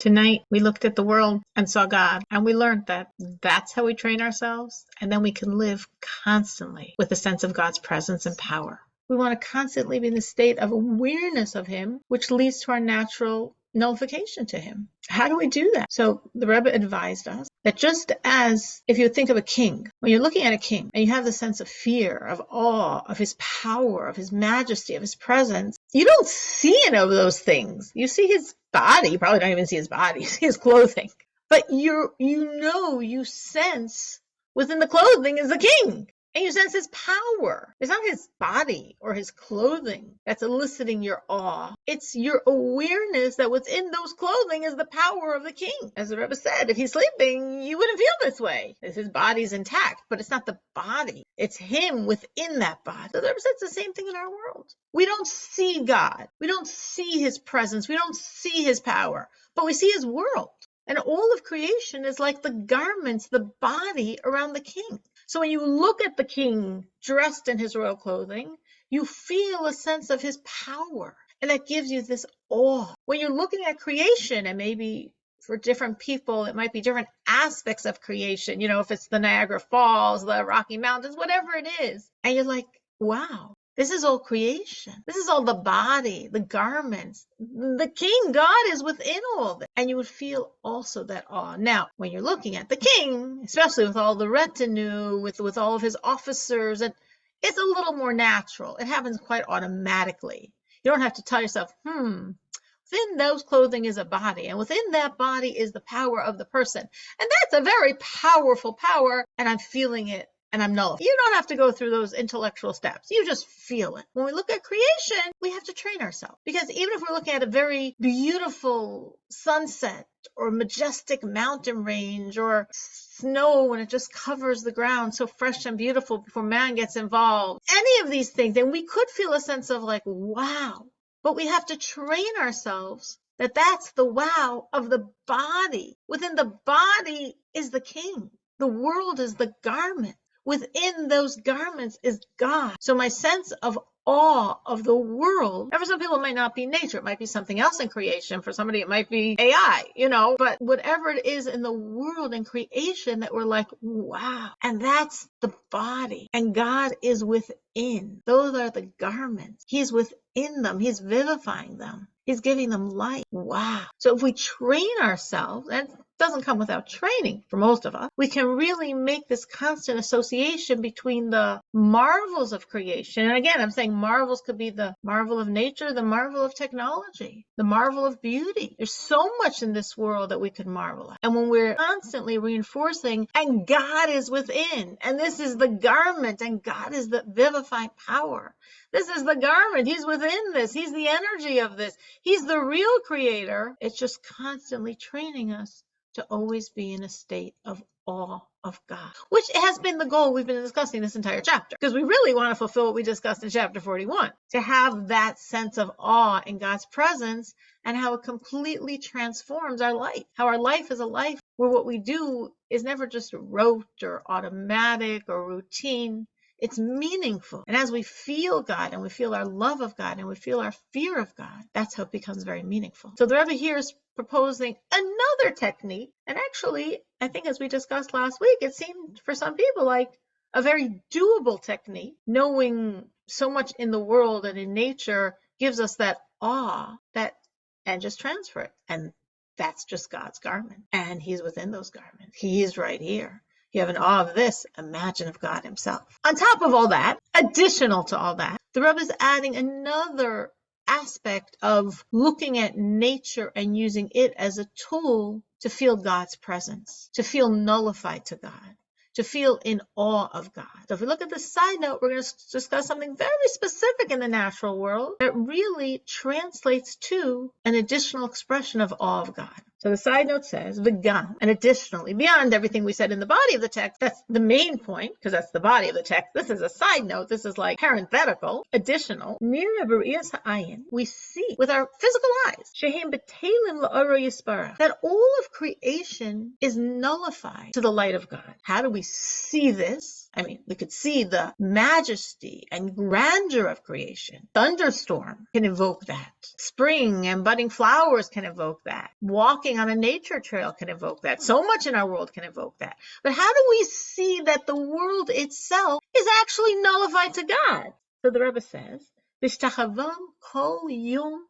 Tonight, we looked at the world and saw God, and we learned that that's how we train ourselves, and then we can live constantly with a sense of God's presence and power. We want to constantly be in the state of awareness of Him, which leads to our natural nullification to Him. How do we do that? So the Rebbe advised us that just as if you think of a king, when you're looking at a king and you have the sense of fear, of awe, of his power, of his majesty, of his presence, you don't see any of those things. You see his body. You probably don't even see his body. You see his clothing. But you sense within the clothing is the king. And you sense his power. It's not his body or his clothing that's eliciting your awe. It's your awareness that within those clothing is the power of the king. As the Rebbe said, if he's sleeping, you wouldn't feel this way. His body's intact, but it's not the body. It's him within that body. So the Rebbe said it's the same thing in our world. We don't see God. We don't see his presence. We don't see his power, but we see his world. And all of creation is like the garments, the body around the king. So when you look at the king dressed in his royal clothing, you feel a sense of his power. And that gives you this awe. When you're looking at creation, and maybe for different people, it might be different aspects of creation. If it's the Niagara Falls, the Rocky Mountains, whatever it is. And you're like, wow. This is all creation. This is all the body, the garments. The king, God, is within all of it. And you would feel also that awe. Now, when you're looking at the king, especially with all the retinue, with all of his officers, and it's a little more natural. It happens quite automatically. You don't have to tell yourself, within those clothing is a body, and within that body is the power of the person. And that's a very powerful power, and I'm feeling it. And I'm nullified. You don't have to go through those intellectual steps. You just feel it. When we look at creation, we have to train ourselves. Because even if we're looking at a very beautiful sunset or majestic mountain range or snow when it just covers the ground so fresh and beautiful before man gets involved, any of these things, then we could feel a sense of like, wow. But we have to train ourselves that that's the wow of the body. Within the body is the king. The world is the garment. Within those garments is God. So my sense of awe of the world, and for some people it might not be nature, it might be something else in creation. For somebody it might be AI, but whatever it is in the world and creation that we're like, wow. And that's the body. And God is within. Those are the garments. He's within them. He's vivifying them. He's giving them life. Wow. So if we train ourselves, and it doesn't come without training for most of us, we can really make this constant association between the marvels of creation. And again, I'm saying marvels could be the marvel of nature, the marvel of technology, the marvel of beauty. There's so much in this world that we could marvel at. And when we're constantly reinforcing, and God is within, and this is the garment, and God is the vivifying power. This is the garment. He's within this. He's the energy of this. He's the real creator. It's just constantly training us to always be in a state of awe of God, which has been the goal we've been discussing this entire chapter, because we really want to fulfill what we discussed in chapter 41, to have that sense of awe in God's presence and how it completely transforms our life, how our life is a life where what we do is never just rote or automatic or routine. It's meaningful. And as we feel God and we feel our love of God and we feel our fear of God, that's how it becomes very meaningful. So the Rebbe here is proposing another technique. And actually, I think as we discussed last week, it seemed for some people like a very doable technique. Knowing so much in the world and in nature gives us that awe and just transfer it. And that's just God's garment. And he's within those garments. He is right here. You have an awe of this, imagine of God himself. On top of all that, additional to all that, the Rebbe is adding another aspect of looking at nature and using it as a tool to feel God's presence, to feel nullified to God, to feel in awe of God. So if we look at the side note, we're going to discuss something very specific in the natural world that really translates to an additional expression of awe of God. So the side note says, V'gam, and additionally, beyond everything we said in the body of the text, that's the main point, because that's the body of the text. This is a side note. This is like parenthetical, additional. Mira b'riyas ha'ayin, we see with our physical eyes, shehem b'telim la'oro yispara, that all of creation is nullified to the light of God. How do we see this? I mean, we could see the majesty and grandeur of creation. Thunderstorm can evoke that. Spring and budding flowers can evoke that. Walking on a nature trail can evoke that. So much in our world can evoke that. But how do we see that the world itself is actually nullified to God? So the Rebbe says, "V'shtachavam kol yom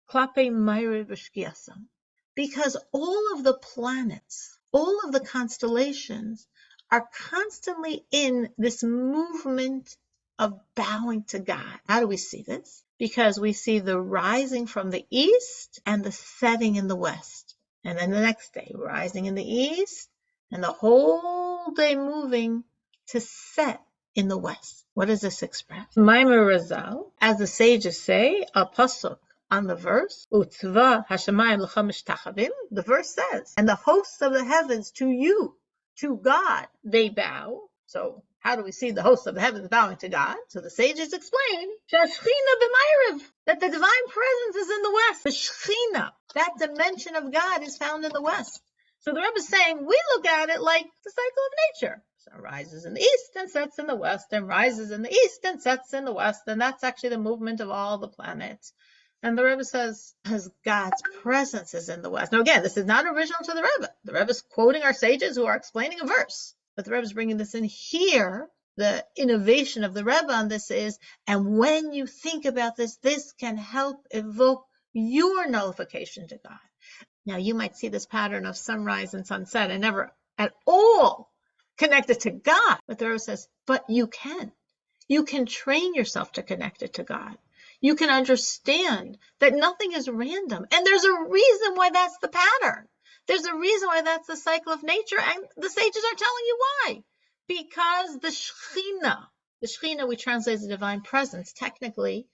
klape mayre v'shkiasam," because all of the planets, all of the constellations are constantly in this movement of bowing to God. How do we see this? Because we see the rising from the east and the setting in the west. And then the next day, rising in the east and the whole day moving to set in the west. What does this express? Maimer Razal, as the sages say, a pasuk on the verse, Utzva Hashemayim l'cha mishtachavim, the verse says, and the hosts of the heavens to you, to God, they bow. So how do we see the hosts of the heavens bowing to God? So the sages explain that the divine presence is in the west. The Shechina, that dimension of God, is found in the west. So the Rebbe is saying we look at it like the cycle of nature. Sun rises in the east and sets in the west, and rises in the east and sets in the west, and that's actually the movement of all the planets. And the Rebbe says, because God's presence is in the west. Now again, this is not original to the Rebbe. The Rebbe is quoting our sages who are explaining a verse. But the Rebbe is bringing this in here. The innovation of the Rebbe on this is, and when you think about this, this can help evoke your nullification to God. Now you might see this pattern of sunrise and sunset and never at all connected to God. But the Rebbe says, but you can. You can train yourself to connect it to God. You can understand that nothing is random. And there's a reason why that's the pattern. There's a reason why that's the cycle of nature. And the sages are telling you why. Because the Shekhinah we translate as the divine presence. Technically,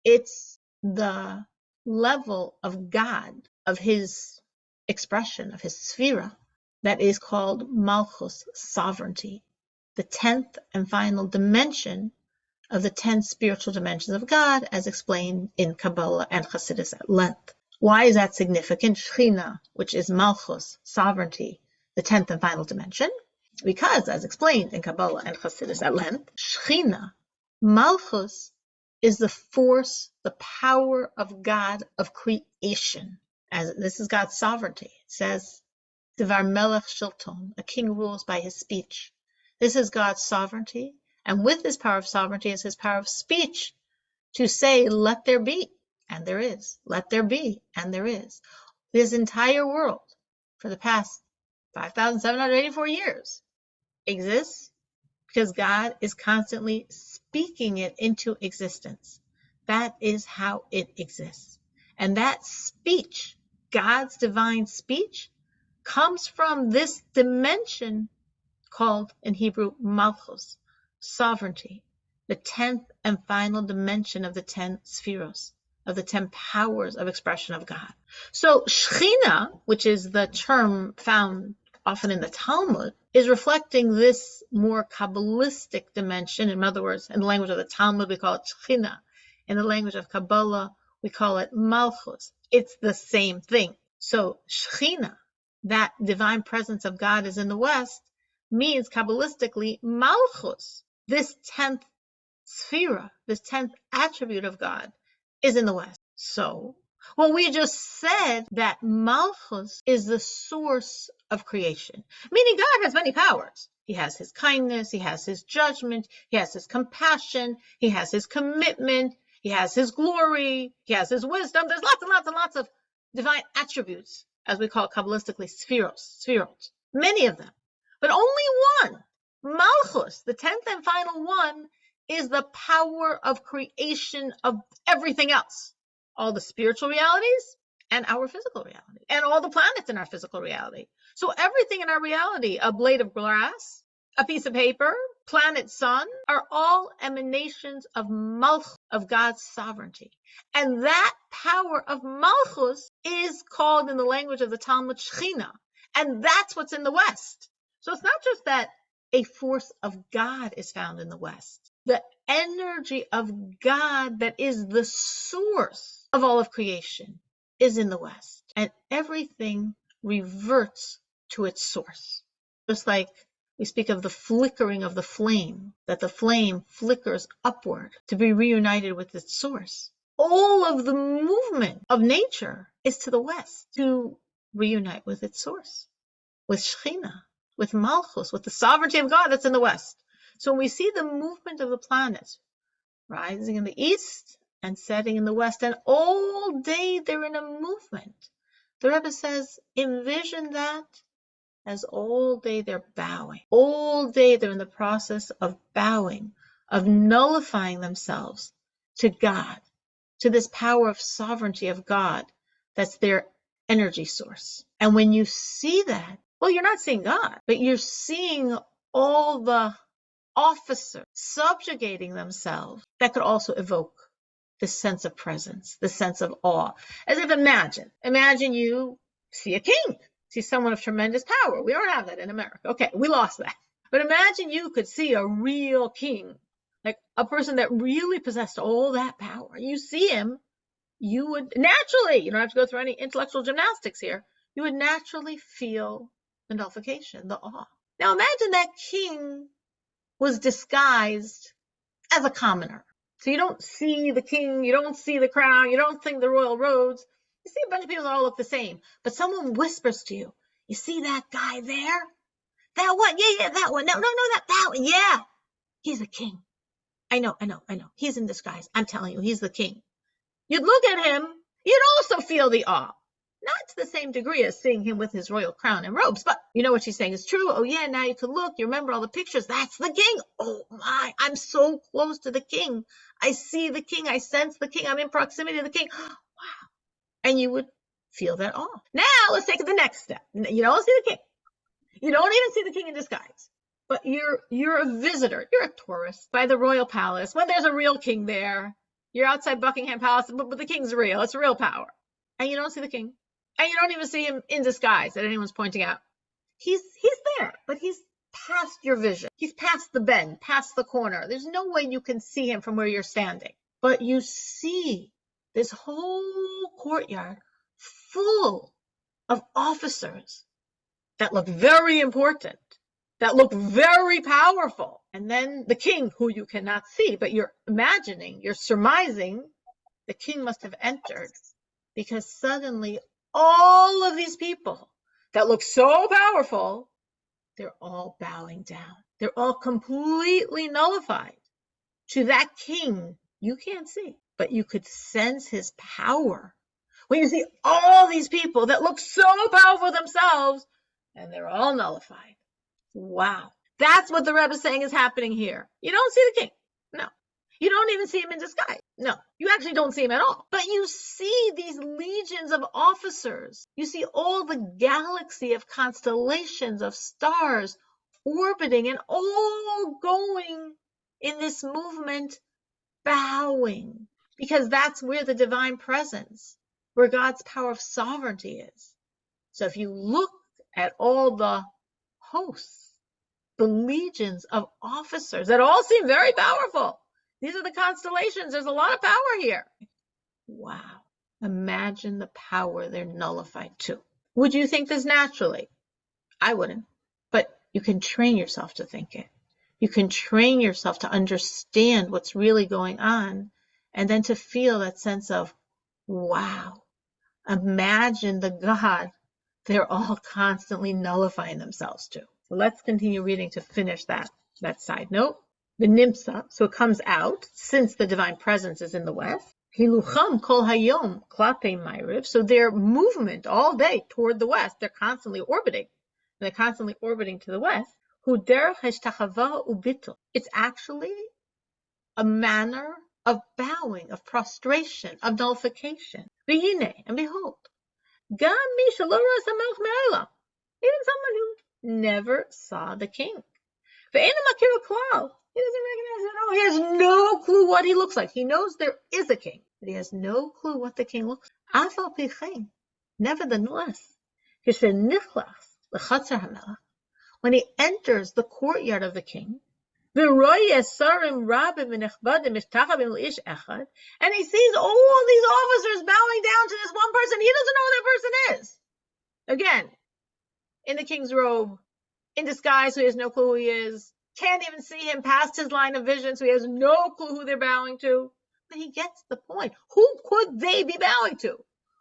it's the level of God, of his expression, of his sphera, that is called Malchus, sovereignty. The 10th and final dimension of the 10 spiritual dimensions of God, as explained in Kabbalah and Chassidus at length. Why is that significant? Shechina, which is Malchus, sovereignty, the 10th and final dimension. Because, as explained in Kabbalah and Chassidus at length, Shechina, Malchus, is the force, the power of God of creation. As this is God's sovereignty. It says, Devar Melech Shilton, a king rules by his speech. This is God's sovereignty. And with his power of sovereignty is his power of speech to say, let there be, and there is. Let there be, and there is. This entire world, for the past 5,784 years, exists because God is constantly speaking it into existence. That is how it exists. And that speech, God's divine speech, comes from this dimension called in Hebrew Malchus, sovereignty, the 10th and final dimension of the 10 spheros, of the 10 powers of expression of God. So Shechina, which is the term found often in the Talmud, is reflecting this more Kabbalistic dimension. In other words, in the language of the Talmud, we call it Shechina. In the language of Kabbalah, we call it Malchus. It's the same thing. So Shechina, that divine presence of God is in the West, means Kabbalistically Malchus, this 10th sphera, this 10th attribute of God, is in the West. So, well, we just said that Malchus is the source of creation, meaning God has many powers. He has his kindness, he has his judgment, he has his compassion, he has his commitment, he has his glory, he has his wisdom. There's lots and lots and lots of divine attributes, as we call it Kabbalistically, spherot, many of them. But only one, Malchus, the 10th and final one, is the power of creation of everything else. All the spiritual realities and our physical reality, and all the planets in our physical reality. So everything in our reality, a blade of grass, a piece of paper, planet sun, are all emanations of Malchus, of God's sovereignty. And that power of Malchus is called in the language of the Talmud Shechina. And that's what's in the West. So it's not just that a force of God is found in the West. The energy of God that is the source of all of creation is in the West. And everything reverts to its source. Just like We speak of the flickering of the flame, that the flame flickers upward to be reunited with its source. All of the movement of nature is to the west, to reunite with its source, with Shekhinah, with Malchus, with the sovereignty of God that's in the west. So when we see the movement of the planets rising in the east and setting in the west, and all day they're in a movement, the Rebbe says, envision that as all day they're bowing. All day they're in the process of bowing, of nullifying themselves to God, to this power of sovereignty of God that's their energy source. And when you see that, well, you're not seeing God, but you're seeing all the officers subjugating themselves that could also evoke this sense of presence, this sense of awe. As if imagine you see a king, see someone of tremendous power. We don't have that in America. Okay, we lost that. But imagine you could see a real king, like a person that really possessed all that power. You see him, you would naturally, you don't have to go through any intellectual gymnastics here, you would naturally feel the nullification, the awe. Now imagine that king was disguised as a commoner. So you don't see the king, you don't see the crown, you don't see the royal robes. You see a bunch of people that all look the same. But someone whispers to you, you see that guy there? That one? Yeah, that one. No, that one. Yeah, he's a king. I know. He's in disguise. I'm telling you, he's the king. You'd look at him, you'd also feel the awe. Not to the same degree as seeing him with his royal crown and robes, but you know what she's saying is true. Oh yeah, now you can look, you remember all the pictures. That's the king. Oh my, I'm so close to the king. I see the king, I sense the king, I'm in proximity to the king. Wow. And you would feel that awe. Now let's take it the next step. You don't see the king. You don't even see the king in disguise. But you're a visitor, you're a tourist by the royal palace. When there's a real king there, you're outside Buckingham Palace, but the king's real. It's real power. And you don't see the king. And you don't even see him in disguise that anyone's pointing out. He's there, but he's past your vision. He's past the bend, past the corner. There's no way you can see him from where you're standing. But you see this whole courtyard full of officers that look very important, that look very powerful. And then the king, who you cannot see, but you're imagining, you're surmising, the king must have entered, because suddenly all of these people that look so powerful, they're all bowing down. They're all completely nullified to that king you can't see, but you could sense his power. When you see all these people that look so powerful themselves, and they're all nullified. Wow. That's what the Rebbe is saying is happening here. You don't see the king. No. You don't even see him in disguise. No, you actually don't see him at all. But you see these legions of officers. You see all the galaxy of constellations of stars orbiting and all going in this movement, bowing. Because that's where the divine presence, where God's power of sovereignty is. So if you look at all the hosts, the legions of officers that all seem very powerful. These are the constellations. There's a lot of power here. Wow. Imagine the power they're nullified to. Would you think this naturally? I wouldn't. But you can train yourself to think it. You can train yourself to understand what's really going on, and then to feel that sense of, wow. Imagine the God they're all constantly nullifying themselves to. So let's continue reading to finish that side note. The Nimsa, so it comes out, since the divine presence is in the west. Hilucham kol hayom klape ma'ariv. So their movement all day toward the west, they're constantly orbiting. They're constantly orbiting to the west. Hu derech hashtachava ubitul. It's actually a manner of bowing, of prostration, of nullification. V'hine, and behold, gam mi shelo ra'as hamelech me'olam. Even someone who never saw the king. Ve'eino makir klal. He doesn't recognize it at all. He has no clue what he looks like. He knows there is a king, but he has no clue what the king looks like. Af al pi chen, nevertheless, כשנכנס לחצר המלך, when he enters the courtyard of the king, ורואה שרים רבים ונכבדים משתחווים לאיש אחד, and he sees all these officers bowing down to this one person. He doesn't know who that person is. Again, in the king's robe, in disguise, so he has no clue who he is, can't even see him past his line of vision, so he has no clue who they're bowing to. But he gets the point. Who could they be bowing to?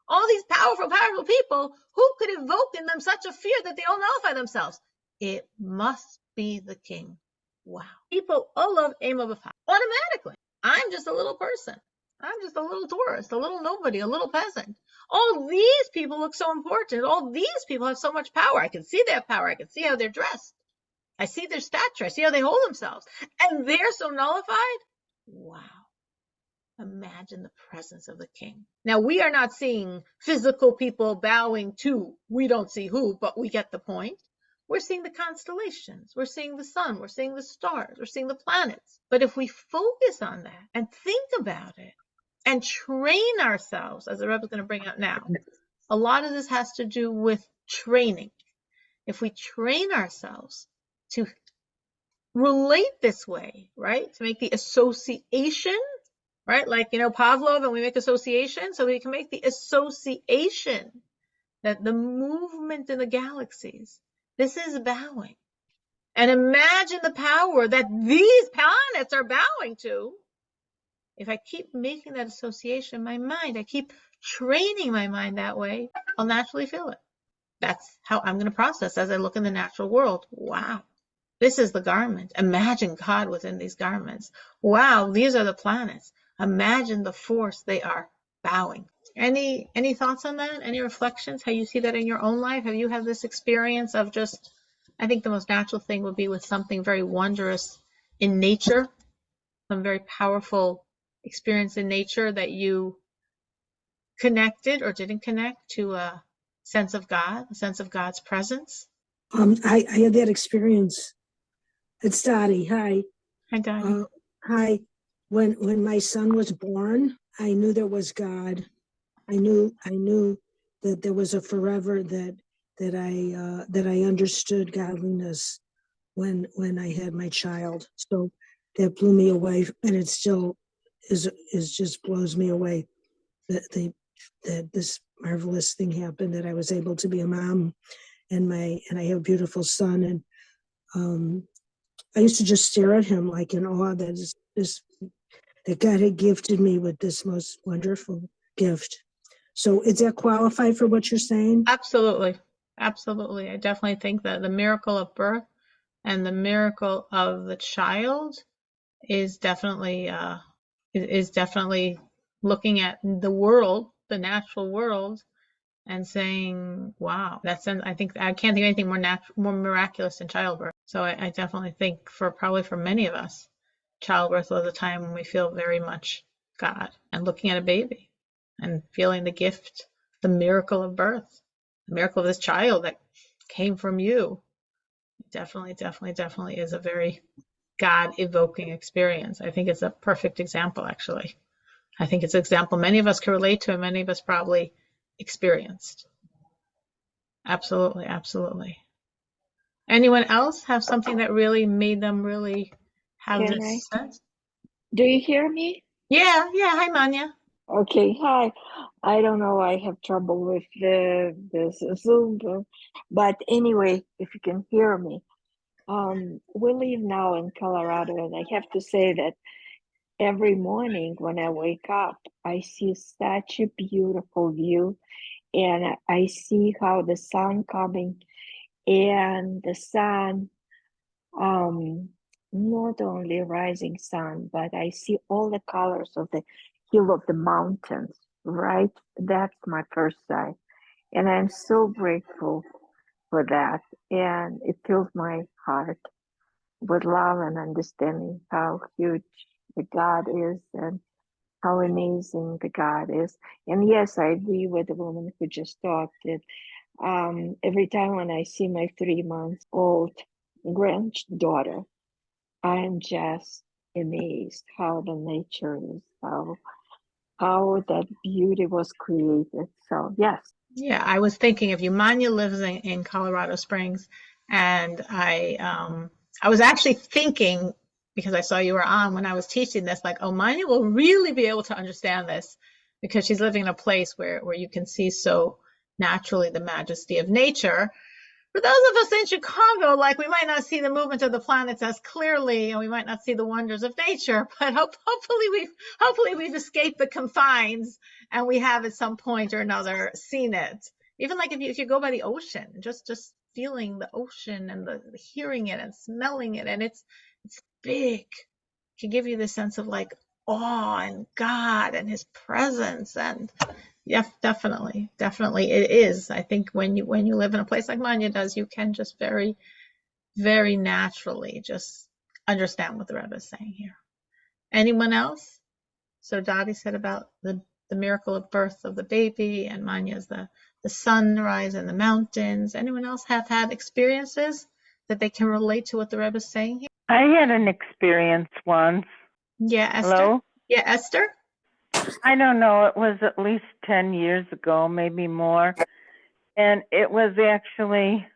All these powerful, powerful people, who could evoke in them such a fear that they all nullify themselves? It must be the king. Wow. People all love aim of a power automatically. I'm just a little person. I'm just a little tourist, a little nobody, a little peasant. All these people look so important. All these people have so much power. I can see their power. I can see how they're dressed. I see their stature. I see how they hold themselves. And they're so nullified. Wow. Imagine the presence of the king. Now, we are not seeing physical people bowing to, we don't see who, but we get the point. We're seeing the constellations. We're seeing the sun. We're seeing the stars. We're seeing the planets. But if we focus on that and think about it and train ourselves, as the Rebbe is going to bring out now, a lot of this has to do with training. If we train ourselves to relate this way, right, to make the association, right, like, Pavlov, and we make association, so we can make the association that the movement in the galaxies, this is bowing. And imagine the power that these planets are bowing to. If I keep making that association in my mind, I keep training my mind that way, I'll naturally feel it. That's how I'm going to process as I look in the natural world. Wow, this is the garment. Imagine God within these garments. Wow, these are the planets. Imagine the force they are bowing. Any thoughts on that? Any reflections? How you see that in your own life? Have you had this experience of just, I think the most natural thing would be with something very wondrous in nature, some very powerful experience in nature that you connected or didn't connect to a sense of God, a sense of God's presence? I had that experience. It's Dottie. Hi. Hi, Dottie. Hi. When my son was born, I knew there was God. I knew that there was a forever that I understood godliness when I had my child. So that blew me away, and it still is just blows me away that this marvelous thing happened, that I was able to be a mom, and I have a beautiful son, and I used to just stare at him like in awe that God had gifted me with this most wonderful gift. So is that qualified for what you're saying? Absolutely. Absolutely. I definitely think that the miracle of birth and the miracle of the child is definitely looking at the world, the natural world, and saying, wow, I think I can't think of anything more miraculous than childbirth. So I definitely think probably for many of us, childbirth was a time when we feel very much God, and looking at a baby and feeling the gift, the miracle of birth, the miracle of this child that came from you. Definitely is a very God evoking experience. I think it's a perfect example, actually. I think it's an example many of us can relate to, and many of us probably experienced. Absolutely, absolutely. Anyone else have something that really made them really have this sense? Do you hear me? Yeah. Hi, Manya. Okay, hi. I don't know, I have trouble with this Zoom, but anyway, if you can hear me. We live now in Colorado, and I have to say that every morning when I wake up, I see such a beautiful view, and I see how the sun coming, and the sun, not only rising sun, but I see all the colors of the hill of the mountains, right? That's my first sight. And I'm so grateful for that. And it fills my heart with love and understanding how huge the God is and how amazing the God is. And yes, I agree with the woman who just talked that every time when I see my 3-month-old granddaughter, I'm just amazed how the nature is, how that beauty was created. So yes. Yeah, I was thinking of you. Manya lives in Colorado Springs, and I was actually thinking, because I saw you were on when I was teaching this, like, oh, Manya will really be able to understand this because she's living in a place where you can see so naturally the majesty of nature. for those of us in Chicago, like, we might not see the movement of the planets as clearly, and we might not see the wonders of nature, but hopefully we've escaped the confines, and we have at some point or another seen it. Even like if you go by the ocean, just feeling the ocean and the hearing it and smelling it, and it's big. It can give you the sense of like awe and God and His presence. And yeah, definitely it is. I think when you live in a place like Manya does, you can just very, very naturally just understand what the Rebbe is saying here. Anyone else? So Dottie said about the miracle of birth of the baby, and Manya's the sunrise in the mountains. Anyone else have had experiences that they can relate to what the Rebbe is saying here? I had an experience once. Yeah, Esther. Hello? Yeah, Esther. I don't know. It was at least 10 years ago, maybe more. And it was actually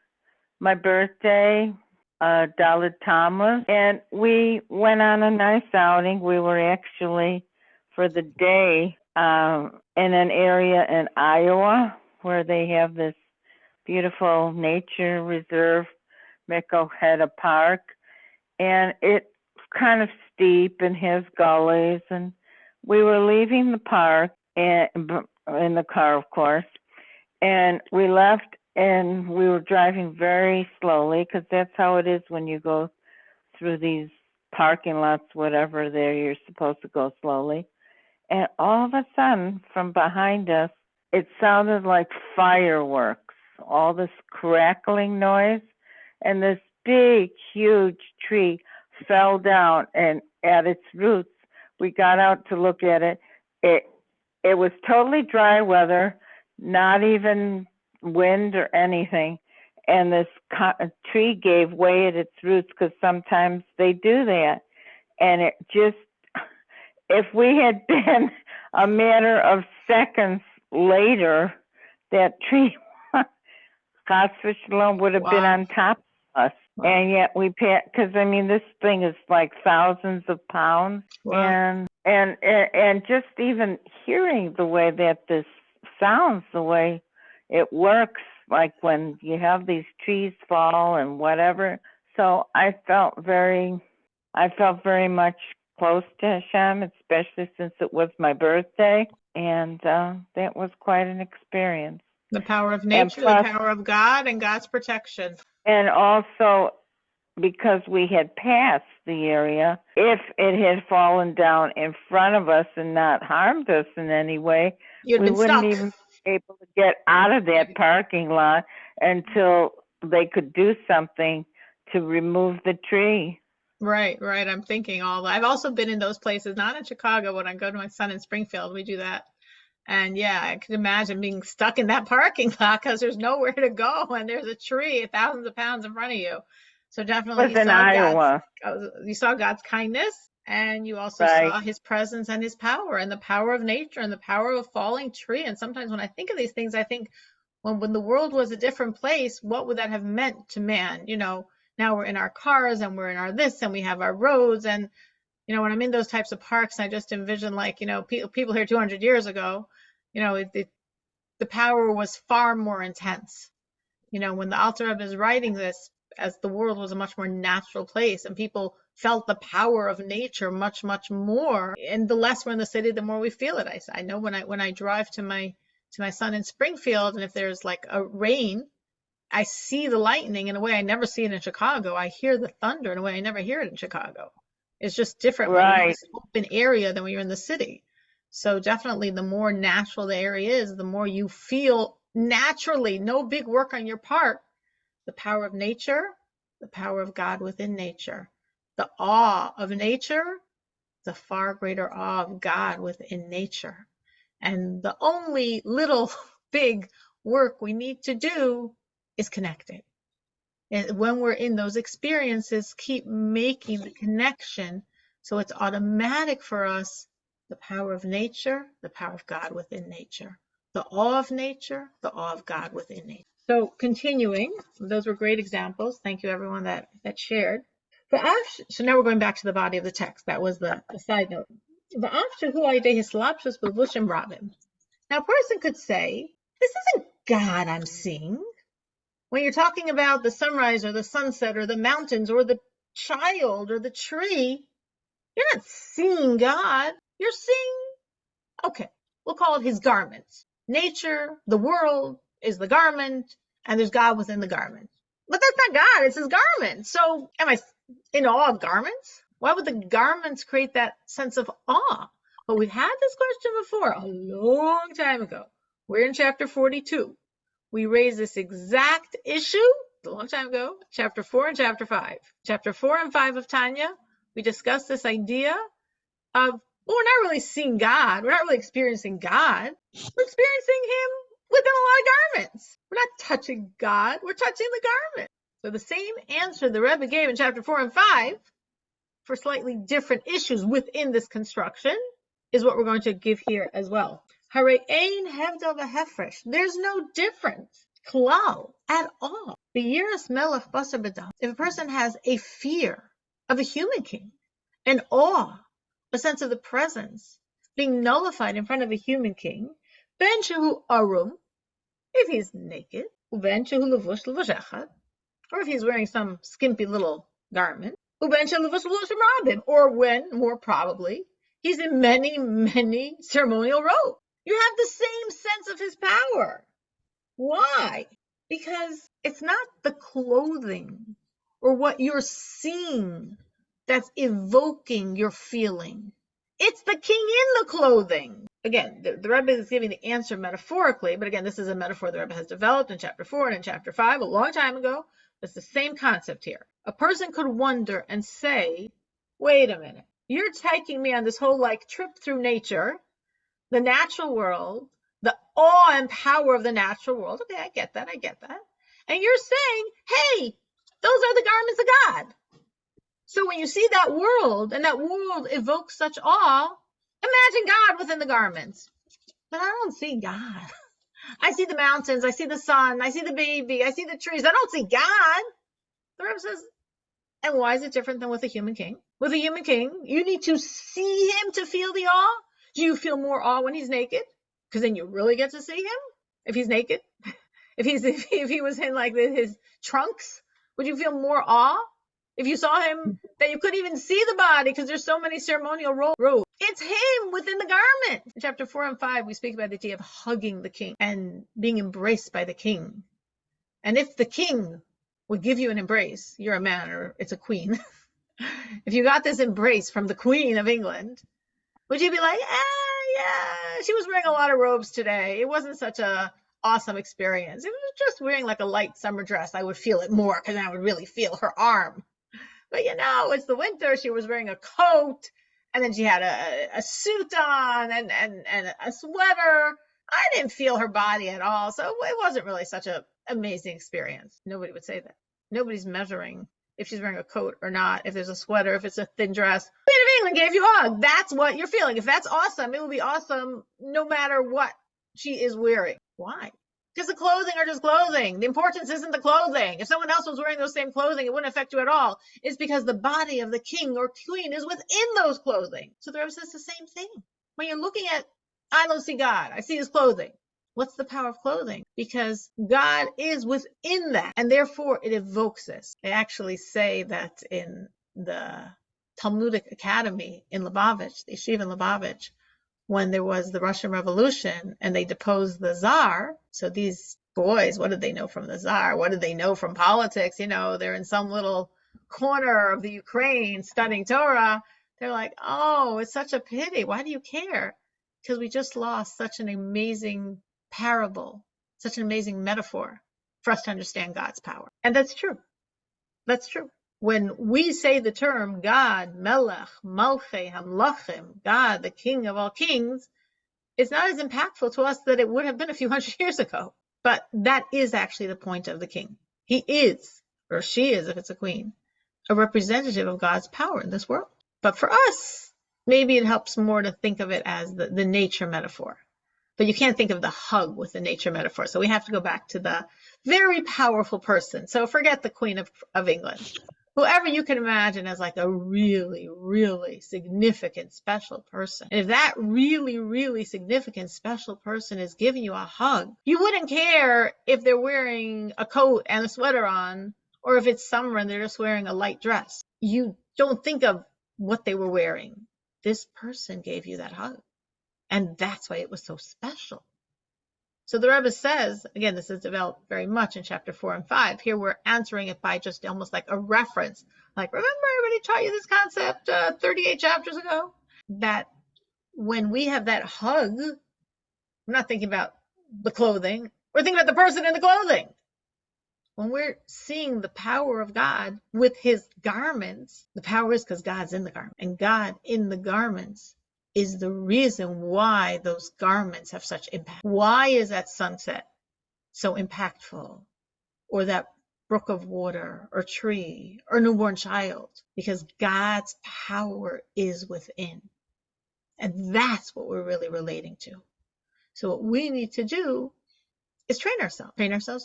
my birthday, Dalit Tammuz. And we went on a nice outing. We were actually, for the day, in an area in Iowa where they have this beautiful nature reserve, Mekoheta Park. And it's kind of steep and has gullies. And we were leaving the park and in the car, of course, and we left and we were driving very slowly because that's how it is when you go through these parking lots, whatever there, you're supposed to go slowly. And all of a sudden, from behind us, it sounded like fireworks, all this crackling noise, and this big, huge tree fell down, and at its roots, we got out to look at it. It was totally dry weather, not even wind or anything, and this tree gave way at its roots because sometimes they do that. And it just, if we had been a matter of seconds later, that tree, Chas v'shalom, would have been on top of us. Wow. And yet we, because I mean, this thing is like thousands of pounds. Wow. And just even hearing the way that this sounds, the way it works, like when you have these trees fall and whatever. So I felt very much close to Hashem, especially since it was my birthday, and that was quite an experience. The power of nature, plus, the power of God, and God's protection. And also, because we had passed the area, if it had fallen down in front of us and not harmed us in any way, we wouldn't even be able to get out of that parking lot until they could do something to remove the tree. Right. I'm thinking all that. I've also been in those places, not in Chicago. When I go to my son in Springfield, we do that. And yeah, I could imagine being stuck in that parking lot because there's nowhere to go and there's a tree thousands of pounds in front of you. So definitely you saw God's kindness, and you also saw His presence and His power, and the power of nature and the power of a falling tree. And sometimes when I think of these things, I think when the world was a different place, what would that have meant to man? You know, now we're in our cars and we're in our this and we have our roads. And, you know, when I'm in those types of parks, I just envision, like, you know, people here 200 years ago, you know, the power was far more intense. You know, when the Alter Rebbe is writing this, as the world was a much more natural place and people felt the power of nature much, much more. And the less we're in the city, the more we feel it. I know when I drive to my son in Springfield, and if there's like a rain, I see the lightning in a way I never see it in Chicago. I hear the thunder in a way I never hear it in Chicago. It's just different when you're in this open area than when you're in the city. So definitely the more natural the area is, the more you feel naturally, no big work on your part, the power of nature, the power of God within nature. The awe of nature, the far greater awe of God within nature. And the only little big work we need to do is connect it. And when we're in those experiences, keep making the connection so it's automatic for us, the power of nature, the power of God within nature. The awe of nature, the awe of God within nature. So continuing, those were great examples. Thank you everyone that shared. So now we're going back to the body of the text. That was the side note. Now a person could say, this isn't God I'm seeing. When you're talking about the sunrise or the sunset or the mountains or the child or the tree, you're not seeing God. You're seeing, okay, we'll call it his garments. Nature, the world is the garment, and there's God within the garment. But that's not God, it's his garment. So am I in awe of garments? Why would the garments create that sense of awe? But we've had this question before, a long time ago. We're in chapter 42. We raised this exact issue a long time ago, chapter 4 and chapter 5. Chapter 4 and 5 of Tanya, we discussed this idea of, well, we're not really seeing God. We're not really experiencing God. We're experiencing him within a lot of garments. We're not touching God. We're touching the garment. So the same answer the Rebbe gave in chapter 4 and 5 for slightly different issues within this construction is what we're going to give here as well. Hare ein hevdel v'hefresh. There's no difference, klal, at all. B'yiras melech basar b'dam. If a person has a fear of a human king, an awe, a sense of the presence, being nullified in front of a human king, ben shehu arum, if he's naked, uben shehu levush levush echad, or if he's wearing some skimpy little garment, uben shehu levush levush rabim, or when, more probably, he's in many, many ceremonial robes. You have the same sense of his power. Why? Because it's not the clothing or what you're seeing that's evoking your feeling. It's the king in the clothing. Again, the Rebbe is giving the answer metaphorically, but again, this is a metaphor the Rebbe has developed in chapter 4 and in chapter 5 a long time ago. It's the same concept here. A person could wonder and say, wait a minute, you're taking me on this whole trip through nature, the natural world, the awe and power of the natural world. Okay, I get that. And you're saying, hey, those are the garments of God. So when you see that world and that world evokes such awe, imagine God within the garments. But I don't see God. I see the mountains, I see the sun, I see the baby, I see the trees. I don't see God. The Rebbe says, and why is it different than with a human king? With a human king, you need to see him to feel the awe. Do you feel more awe when he's naked? Because then you really get to see him if he's naked. If he was in his trunks, would you feel more awe? If you saw him, that you couldn't even see the body because there's so many ceremonial robes. It's him within the garment. In chapter 4 and 5, we speak about the idea of hugging the king and being embraced by the king. And if the king would give you an embrace, you're a man or it's a queen. If you got this embrace from the Queen of England, would you be like, yeah, she was wearing a lot of robes today. It wasn't such a awesome experience. If it was just wearing a light summer dress, I would feel it more because I would really feel her arm. But it's the winter. She was wearing a coat, and then she had a suit on and a sweater. I didn't feel her body at all, so it wasn't really such an amazing experience. Nobody would say that. Nobody's measuring if she's wearing a coat or not, if there's a sweater, if it's a thin dress. Queen of England gave you a hug. That's what you're feeling. If that's awesome, it will be awesome no matter what she is wearing. Why? Because the clothing are just clothing. The importance isn't the clothing. If someone else was wearing those same clothing, it wouldn't affect you at all. It's because the body of the king or queen is within those clothing. So the Rebbe says the same thing. When you're looking at, I don't see God, I see his clothing. What's the power of clothing? Because God is within that, and therefore it evokes this. They actually say that in the Talmudic Academy in Lubavitch, the yeshiva in Lubavitch, when there was the Russian Revolution and they deposed the Tsar. So these boys, what did they know from the Tsar? What did they know from politics? They're in some little corner of the Ukraine studying Torah. They're like, oh, it's such a pity. Why do you care? Because we just lost such an amazing parable, such an amazing metaphor for us to understand God's power. And that's true. That's true. When we say the term God, Melech, Malchei, Hamlachim, God, the King of all kings, it's not as impactful to us that it would have been a few hundred years ago. But that is actually the point of the king. He is, or she is if it's a queen, a representative of God's power in this world. But for us, maybe it helps more to think of it as the nature metaphor. But you can't think of the hug with the nature metaphor. So we have to go back to the very powerful person. So forget the Queen of England. whoever you can imagine as like a really, really significant special person. And if that really, really significant special person is giving you a hug, you wouldn't care if they're wearing a coat and a sweater on, or if it's summer and they're just wearing a light dress. You don't think of what they were wearing. This person gave you that hug. And that's why it was so special. So the Rebbe says, again, this is developed very much in chapter 4 and 5. Here we're answering it by just almost like a reference. Like, remember everybody taught you this concept 38 chapters ago? That when we have that hug, we're not thinking about the clothing. We're thinking about the person in the clothing. When we're seeing the power of God with his garments, the power is because God's in the garment. And God in the garments is the reason why those garments have such impact. Why is that sunset so impactful? Or that brook of water or tree or newborn child? Because God's power is within. And that's what we're really relating to. So what we need to do is train ourselves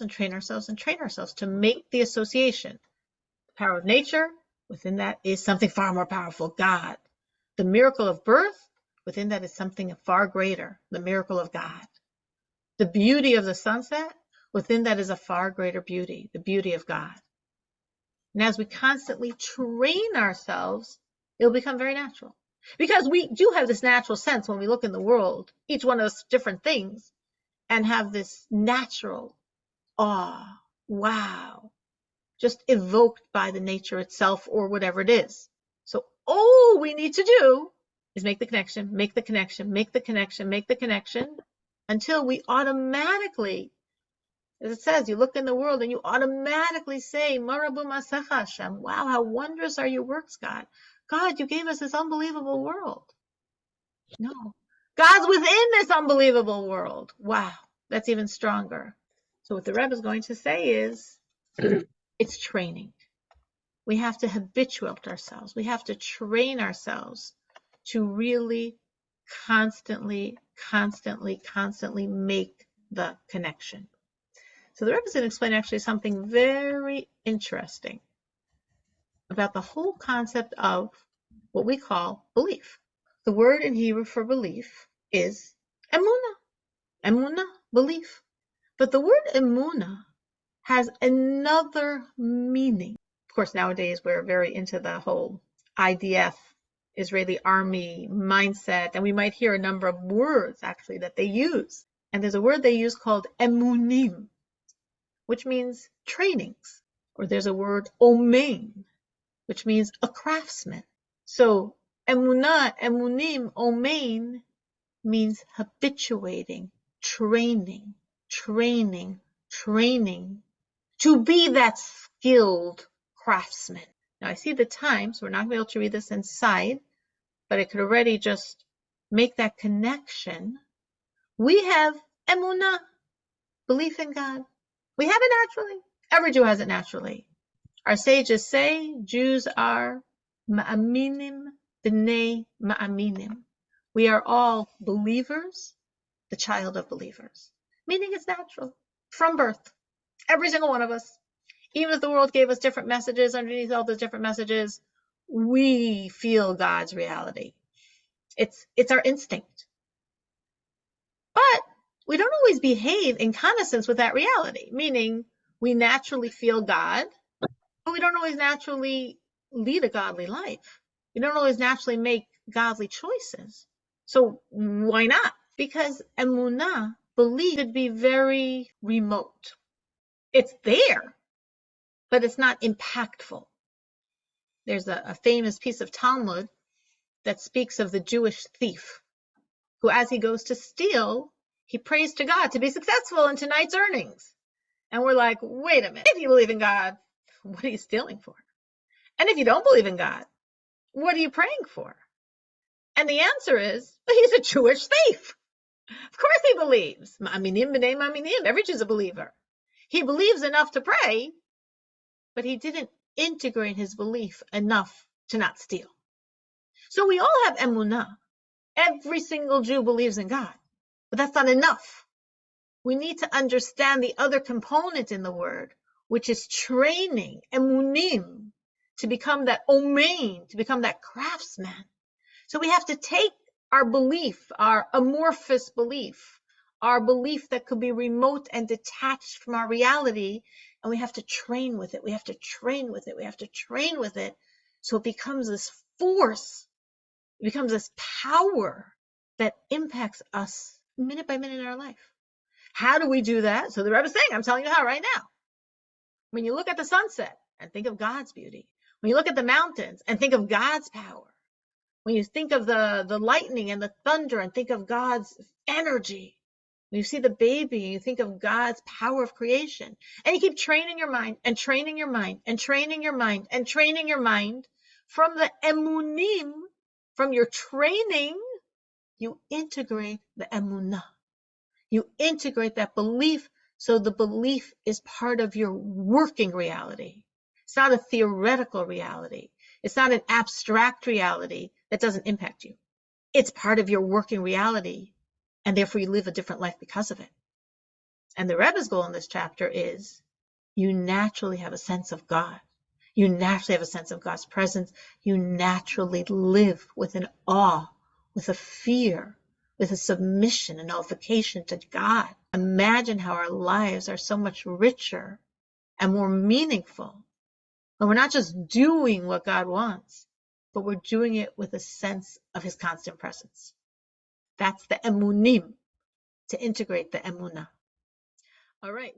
to make the association. The power of nature, within that is something far more powerful, God. The miracle of birth, within that is something far greater, the miracle of God. The beauty of the sunset, within that is a far greater beauty, the beauty of God. And as we constantly train ourselves, it'll become very natural. Because we do have this natural sense when we look in the world, each one of us different things, and have this natural awe, wow, just evoked by the nature itself or whatever it is. So all we need to do is make the connection, until we automatically, as it says, you look in the world and you automatically say, Marabu Masecha Hashem, wow, how wondrous are your works, God. God, you gave us this unbelievable world. No. God's within this unbelievable world. Wow, that's even stronger. So what the Rebbe is going to say is, it's training. We have to habituate ourselves. We have to train ourselves to really constantly make the connection. So the Rebbe is going to explain actually something very interesting about the whole concept of what we call belief. The word in Hebrew for belief is emunah. Emunah, belief. But the word emunah has another meaning. Of course, nowadays we're very into the whole IDF, Israeli army mindset, and we might hear a number of words actually that they use. And there's a word they use called emunim, which means trainings. Or there's a word omein, which means a craftsman. So emunah, emunim, omein means habituating, training, to be that skilled craftsman. Now I see the time, so we're not going to be able to read this inside, but I could already just make that connection. We have emunah, belief in God. We have it naturally. Every Jew has it naturally. Our sages say Jews are ma'aminim b'nei ma'aminim. We are all believers, the child of believers. Meaning it's natural, from birth. Every single one of us. Even if the world gave us different messages, underneath all those different messages, we feel God's reality. It's our instinct. But we don't always behave in consonance with that reality, meaning we naturally feel God, but we don't always naturally lead a godly life. We don't always naturally make godly choices. So why not? Because emunah, belief, should be very remote. It's there, but it's not impactful. There's a famous piece of Talmud that speaks of the Jewish thief who, as he goes to steal, he prays to God to be successful in tonight's earnings. And we're like, wait a minute, if you believe in God, what are you stealing for? And if you don't believe in God, what are you praying for? And the answer is, he's a Jewish thief. Of course he believes. Ma'aminim b'nei ma'aminim. Every Jew's a believer. He believes enough to pray, but he didn't integrate his belief enough to not steal. So we all have emunah. Every single Jew believes in God, but that's not enough. We need to understand the other component in the word, which is training, emunim, to become that omein, to become that craftsman. So we have to take our belief, our amorphous belief, our belief that could be remote and detached from our reality, and we have to train with it. We have to train with it. We have to train with it. So it becomes this force. It becomes this power that impacts us minute by minute in our life. How do we do that? So the Rebbe is saying, I'm telling you how right now. When you look at the sunset and think of God's beauty, when you look at the mountains and think of God's power, when you think of the lightning and the thunder and think of God's energy, when you see the baby and you think of God's power of creation, and you keep training your mind and training your mind and training your mind and training your mind from the emunim, from your training, you integrate the emunah. You integrate that belief, so the belief is part of your working reality. It's not a theoretical reality. It's not an abstract reality that doesn't impact you. It's part of your working reality, and therefore you live a different life because of it. And the Rebbe's goal in this chapter is you naturally have a sense of God. You naturally have a sense of God's presence. You naturally live with an awe, with a fear, with a submission and nullification to God. Imagine how our lives are so much richer and more meaningful. And we're not just doing what God wants, but we're doing it with a sense of his constant presence. That's the emunim, to integrate the emunah. All right.